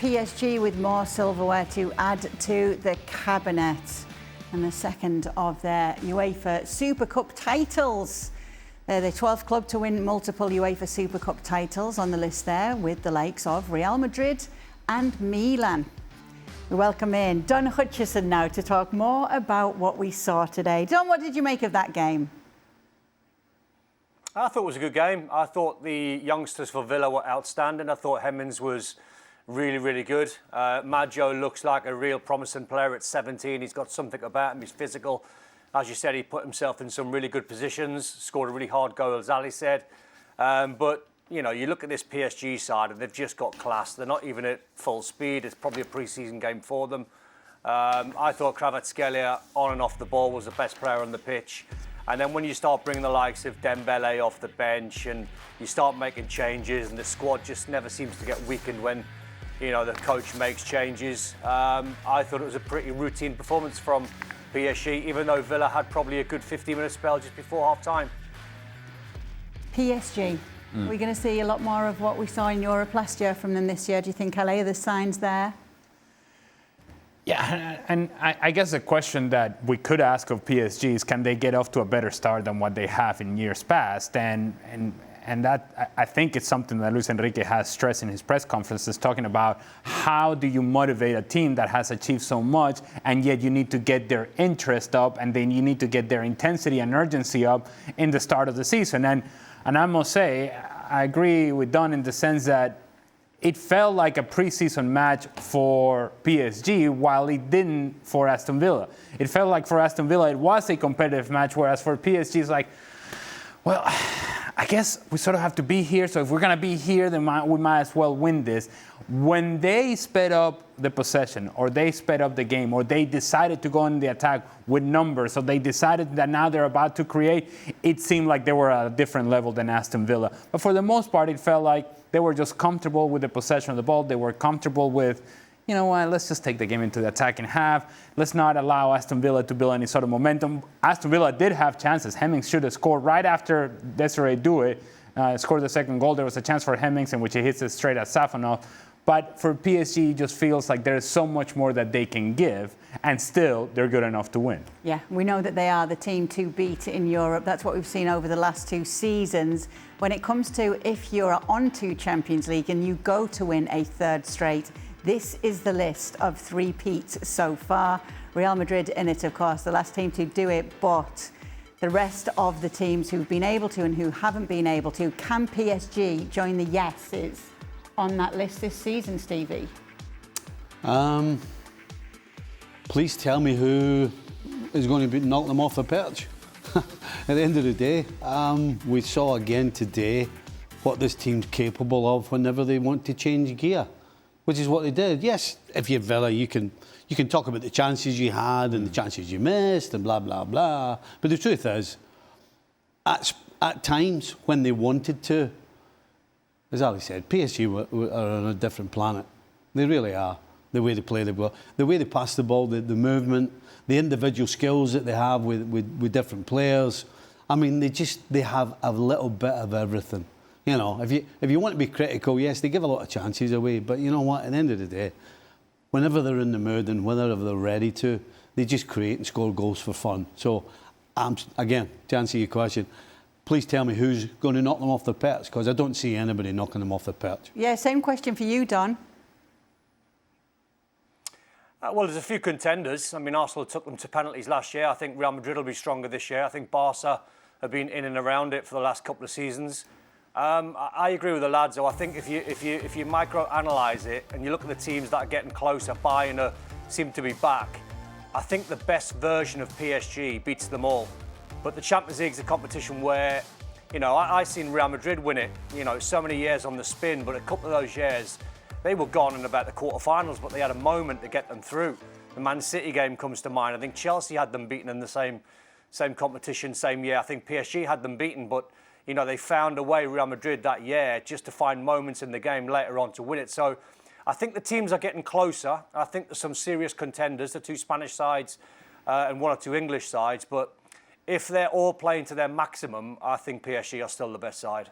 PSG with more silverware to add to the cabinet and the second of their UEFA Super Cup titles. They're the 12th club to win multiple UEFA Super Cup titles on the list there, with the likes of Real Madrid and Milan. We welcome in Don Hutchison now to talk more about what we saw today. Don, what did you make of that game? I thought it was a good game. I thought the youngsters for Villa were outstanding. I thought Hemmings was really, really good. Maggio looks like a real promising player at 17. He's got something about him. He's physical. As you said, he put himself in some really good positions, scored a really hard goal, as Ali said. But, you know, you look at this PSG side and they've just got class. They're not even at full speed. It's probably a pre-season game for them. I thought Kvaratskhelia, on and off the ball, was the best player on the pitch. And then when you start bringing the likes of Dembele off the bench and you start making changes and the squad just never seems to get weakened when, you know, the coach makes changes. I thought it was a pretty routine performance from PSG, even though Villa had probably a good 15-minute spell just before half-time. PSG. We're going to see a lot more of what we saw in Europe last year from them this year. Do you think, Ale, are the signs there? Yeah, and I guess the question that we could ask of PSG is, can they get off to a better start than what they have in years past? And that, I think it's something that Luis Enrique has stressed in his press conferences, talking about how do you motivate a team that has achieved so much, and yet you need to get their interest up, and then you need to get their intensity and urgency up in the start of the season. And I must say, I agree with Don in the sense that it felt like a preseason match for PSG, while it didn't for Aston Villa. It felt like for Aston Villa it was a competitive match, whereas for PSG it's like, well, I guess we sort of have to be here, so if we're going to be here, then we might as well win this. When they sped up the possession, or they sped up the game, or they decided to go in the attack with numbers, so they decided that now they're about to create, it seemed like they were at a different level than Aston Villa. But for the most part, it felt like they were just comfortable with the possession of the ball. They were comfortable with, you know what, let's just take the game into the attacking half. Let's not allow Aston Villa to build any sort of momentum. Aston Villa did have chances. Hemmings should have scored right after Desiree Doué scored the second goal. There was a chance for Hemmings in which he hits it straight at Safonov. But for PSG, it just feels like there's so much more that they can give, and still they're good enough to win. Yeah, we know that they are the team to beat in Europe. That's what we've seen over the last two seasons. When it comes to if you're on to Champions League and you go to win a third straight, this is the list of three-peats so far. Real Madrid in it, of course, the last team to do it, but the rest of the teams who've been able to and who haven't been able to, can PSG join the yeses on that list this season, Stevie? Please tell me who is going to knock them off the perch. At the end of the day, we saw again today what this team's capable of whenever they want to change gear, which is what they did. Yes, if you're Villa, you can talk about the chances you had and the chances you missed and blah, blah, blah. But the truth is, at times when they wanted to, as Ali said, PSG are on a different planet. They really are. The way they play the ball, the way they pass the ball, the movement, the individual skills that they have with different players. I mean, they have a little bit of everything. You know, if you want to be critical, yes, they give a lot of chances away. But you know what? At the end of the day, whenever they're in the mood and whenever they're ready to, they just create and score goals for fun. So, again, to answer your question, please tell me who's going to knock them off the perch, because I don't see anybody knocking them off the perch. Yeah, same question for you, Don. Well, there's a few contenders. I mean, Arsenal took them to penalties last year. I think Real Madrid will be stronger this year. I think Barca have been in and around it for the last couple of seasons. I agree with the lads, though. I think if you micro-analyse it and you look at the teams that are getting closer, Bayern seem to be back, I think the best version of PSG beats them all. But the Champions League's a competition where, you know, I seen Real Madrid win it, you know, so many years on the spin, but a couple of those years, they were gone in about the quarterfinals, but they had a moment to get them through. The Man City game comes to mind. I think Chelsea had them beaten in the same competition, same year. I think PSG had them beaten, but, you know, they found a way, Real Madrid, that year, just to find moments in the game later on to win it. So I think the teams are getting closer. I think there's some serious contenders, the two Spanish sides and one or two English sides, but if they're all playing to their maximum, I think PSG are still the best side.